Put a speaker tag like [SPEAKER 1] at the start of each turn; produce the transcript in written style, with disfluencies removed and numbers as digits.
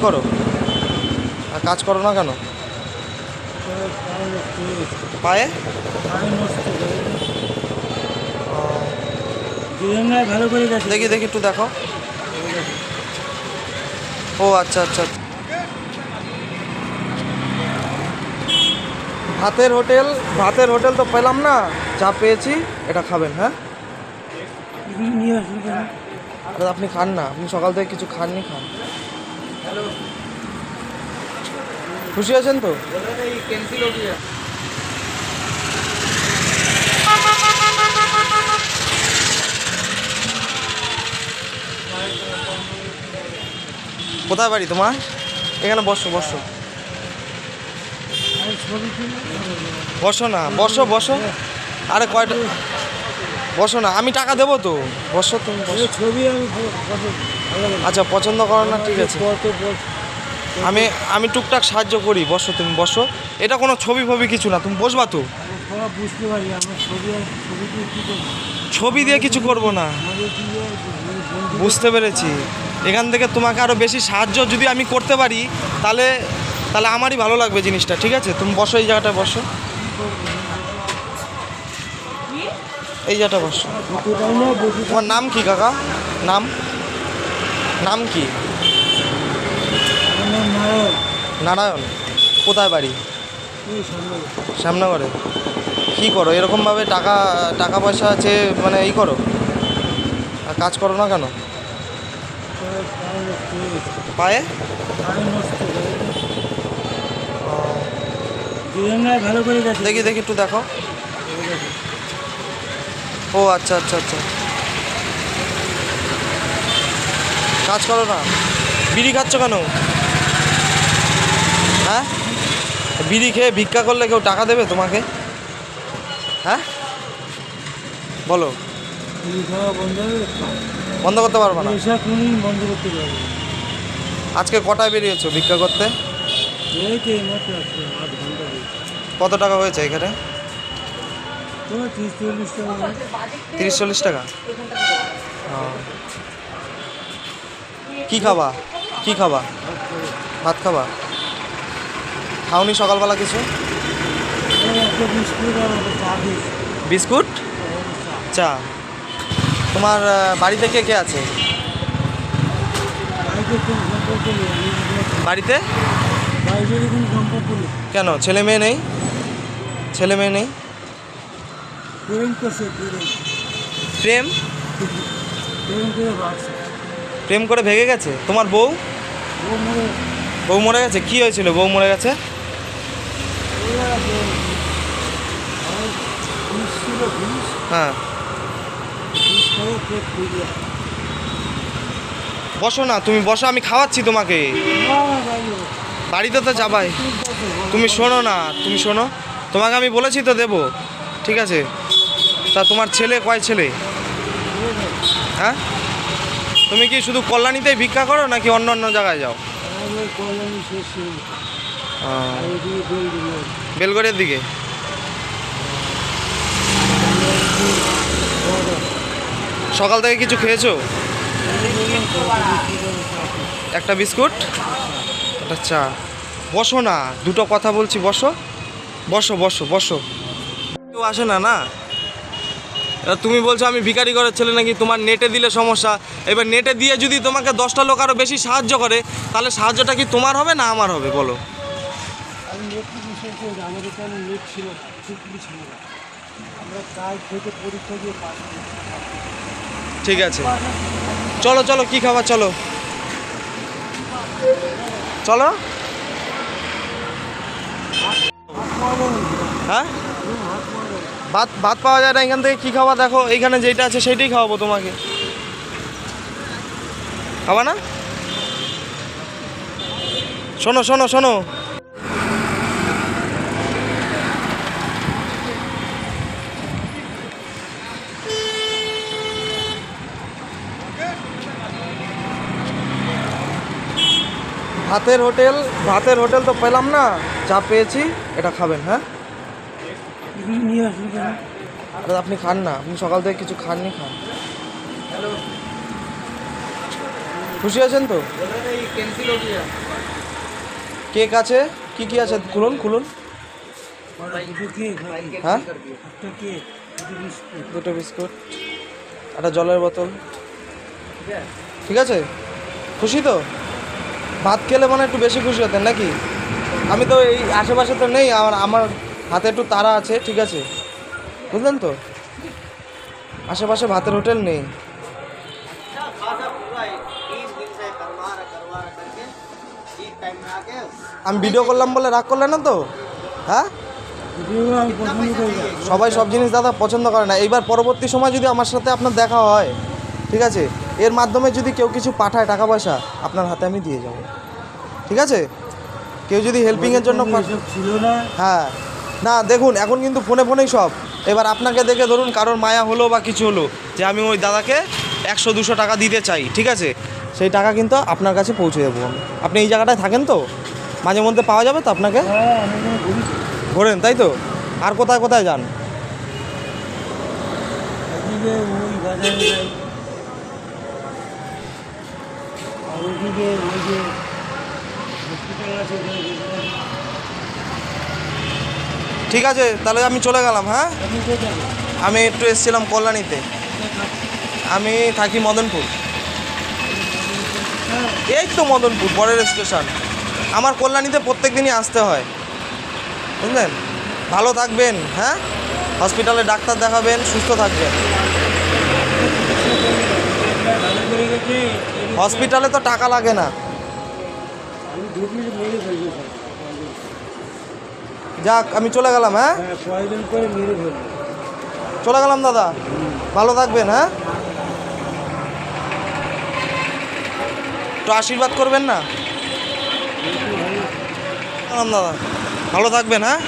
[SPEAKER 1] করো? আর কাজ করো না কেন? পায়ে
[SPEAKER 2] ভালো করে
[SPEAKER 1] দেখি দেখি একটু দেখো। ও আচ্ছা আচ্ছা। ভাতের হোটেল তো পেলাম না, যা পেয়েছি এটা খাবেন। হ্যাঁ
[SPEAKER 2] নিয়ে আসুন।
[SPEAKER 1] আরে আপনি খান না, আপনি সকাল থেকে কিছু খাননি, খান। খুশি আছেন তো? কোথায় বাড়ি তোমার? এখানে বসো বসো বসো না, বসো বসো। আরে কয়টা বসো না, আমি টাকা দেবো তো, বসো তুমি বসো।
[SPEAKER 2] ছবি আমি
[SPEAKER 1] আচ্ছা পছন্দ করো না, ঠিক আছে। আমি আমি টুকটাক সাহায্য করি, বসো তুমি বসো। এটা কোনো ছবি ফবি কিছু না, তুমি বসবা তো।
[SPEAKER 2] বুঝতে পারি আমার
[SPEAKER 1] ছবি দিয়ে কিছু করব না, বুঝতে পেরেছি। এখান থেকে তোমাকে আরও বেশি সাহায্য যদি আমি করতে পারি তাহলে তাহলে আমারই ভালো লাগবে জিনিসটা, ঠিক আছে? তুমি বসো, এই জায়গাটায় বসো, এই জায়গাটা বসো। তোমার নাম কি কাকা? নাম নাম কি? নারায়ণ। কোথায় বাড়ি? শ্যামনগরে। কী করো এরকমভাবে? টাকা টাকা পয়সা আছে মানে এই করো, আর কাজ করো না কেন? পায়ে
[SPEAKER 2] ভালো করে
[SPEAKER 1] দেখি দেখি একটু দেখো। ও আচ্ছা আচ্ছা আচ্ছা। কাজ করো না, বিড়ি খাচ্ছ কেন? হ্যাঁ, বিড়ি খেয়ে ভিক্ষা করলে কেউ টাকা দেবে তোমাকে? হ্যাঁ বলো। বন্ধ করতে পারবো না?
[SPEAKER 2] বন্ধ করতে পারবো।
[SPEAKER 1] আজকে কটায় বেরিয়েছো ভিক্ষা করতে? কত টাকা হয়েছে এখানে? 30-40 টাকা। কি খাবা? কি খাবা? ভাত খাবা? খাওনি সকালবেলা কিছু? বিস্কুট, চা। তোমার বাড়িতে কে কে আছে? বাড়িতে কেন ছেলে মেয়ে নেই? ছেলে মেয়ে নেই? প্রেম প্রেম করে ভেগে গেছে? তোমার বউ? বউ মরে গেছে? কি হয়েছিল বউ মরে গেছে? হ্যাঁ বসো না, তুমি বসো, আমি খাওয়াচ্ছি তোমাকে। বাড়িতে তো যাবাই। তুমি শোনো না, তুমি শোনো, তোমাকে আমি বলেছি তো দেবো, ঠিক আছে? তা তোমার ছেলে কয় ছেলে? হ্যাঁ, তুমি কি শুধু কল্যাণীতেই ভিক্ষা করো নাকি অন্য অন্য জায়গায় যাও? বেলগড়িয়ার দিকে। সকাল থেকে কিছু খেয়েছো? একটা বিস্কুট, একটা চা। বসো না, দুটো কথা বলছি, বসো বসো বসো বসো। কেউ আসে না না? এবার তুমি বলছো আমি ভিখারি ঘরের ছেলে নাকি, তোমার নেটে দিলে সমস্যা। এবার নেটে দিয়ে যদি তোমাকে 10টা লোক আরও বেশি সাহায্য করে তাহলে সাহায্যটা কি তোমার হবে না আমার হবে বলো? ঠিক আছে, চলো চলো, কি খাবার? চলো চলো। হ্যাঁ, ভাত ভাত পাওয়া যায় না এখান থেকে? কী খাওয়া? দেখো এইখানে যেটা আছে সেইটাই খাওয়াবো তোমাকে, খাবা না? শোনো শোনো শোনো, ভাতের হোটেল তো পেলাম না, যা পেয়েছি এটা খাবেন। হ্যাঁ
[SPEAKER 2] নিয়ে আসুন।
[SPEAKER 1] আরে আপনি খান না, আপনি সকাল থেকে কিছু খাননি, খান। খুশি আছেন তো? কেক আছে, কি কি আছে খুলুন খুলুন।
[SPEAKER 2] দুটো কেক,
[SPEAKER 1] হ্যাঁ,
[SPEAKER 2] একটা কেক, দুটো বিস্কুট।
[SPEAKER 1] দুটো বিস্কুট, একটা জলের বোতল। ঠিক আছে, খুশি তো? ভাত খেলে মানে একটু বেশি খুশি হতেন নাকি? আমি তো এই আশেপাশে তো নেই, আমার হাতে একটু তাড়া আছে, ঠিক আছে, বুঝলেন তো? আশেপাশে ভাতের হোটেল নেই। আমি ভিডিও করলাম বলে রাগ করলেন না তো? হ্যাঁ,
[SPEAKER 2] যদিও আমি পছন্দ করি না।
[SPEAKER 1] সবাই সব জিনিস দাদা পছন্দ করে না। এইবার পরবর্তী সময় যদি আমার সাথে আপনার দেখা হয়, ঠিক আছে, এর মাধ্যমে যদি কেউ কিছু পাঠায় টাকা পয়সা, আপনার হাতে আমি দিয়ে যাব, ঠিক আছে? কেউ যদি হেল্পিংয়ের জন্য
[SPEAKER 2] এসব ছিল না।
[SPEAKER 1] হ্যাঁ, না দেখুন এখন কিন্তু ফোনে ফোনেই সব। এবার আপনাকে দেখে ধরুন কারোর মায়া হলো বা কিছু হলো, যে আমি ওই দাদাকে 100-200 টাকা দিতে চাই, ঠিক আছে, সেই টাকা কিন্তু আপনার কাছে পৌঁছে দেবো আমি। আপনি এই জায়গাটায় থাকেন তো, মাঝে মধ্যে পাওয়া যাবে তো আপনাকে?
[SPEAKER 2] হ্যাঁ, আমি এখানে ঘুরি তো।
[SPEAKER 1] ঘোরেন তাই তো? আর কোথায় কোথায় যান?
[SPEAKER 2] একদিকে ওই বাজারে যাই, আর ওইদিকে ওই যে হসপিটাল আছে ওখানে যেতে পারি।
[SPEAKER 1] ঠিক আছে, তাহলে আমি চলে গেলাম। হ্যাঁ,
[SPEAKER 2] আপনি কোথায় যাবেন?
[SPEAKER 1] আমি একটু এসেছিলাম কল্যাণীতে। আমি থাকি মদনপুর।
[SPEAKER 2] হ্যাঁ,
[SPEAKER 1] এই তো মদনপুর পরের স্টেশন। আমার কল্যাণীতে প্রত্যেক দিনই আসতে হয়, বুঝলেন? ভালো থাকবেন, হ্যাঁ, হসপিটালে ডাক্তার দেখাবেন, সুস্থ থাকবেন।
[SPEAKER 2] ভালো করে গেছে।
[SPEAKER 1] হসপিটালে তো টাকা লাগে না।
[SPEAKER 2] আমি ঢুকলে মেরে ফেলবো সব।
[SPEAKER 1] যাক, আমি চলে গেলাম। হ্যাঁ,
[SPEAKER 2] হ্যাঁ, প্রয়োজন করে মেরে ফেলবো।
[SPEAKER 1] চলে গেলাম দাদা, ভালো থাকবেন। হ্যাঁ, একটু আশীর্বাদ করবেন না? গেলাম দাদা, ভালো থাকবেন। হ্যাঁ।